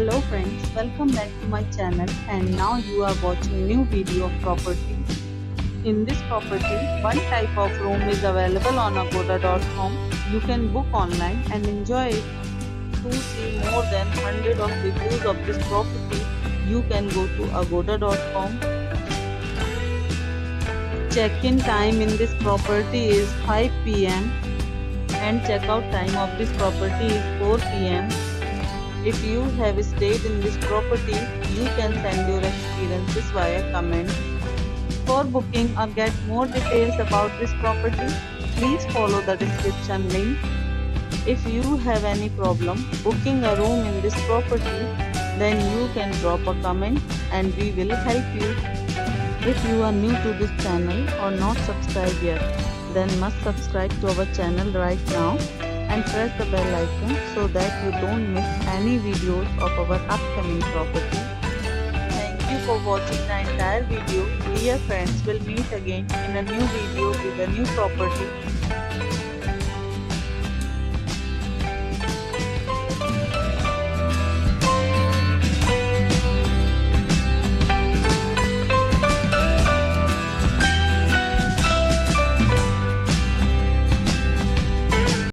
Hello friends, welcome back to my channel and now you are watching new video of property. In this property, one type of room is available on agoda.com. You can book online and enjoy it. To see more than 100 of reviews of this property, you can go to agoda.com. Check-in time in this property is 5 p.m. and checkout time of this property is 4 p.m. If you have stayed in this property, you can send your experiences via comment. For booking or get more details about this property, please follow the description link. If you have any problem booking a room in this property, then you can drop a comment and we will help you. If you are new to this channel or not subscribed yet, then must subscribe to our channel right now and press the bell icon so that you don't miss any videos of our upcoming property. Thank you for watching the entire video. Dear friends, we'll meet again in a new video with a new property.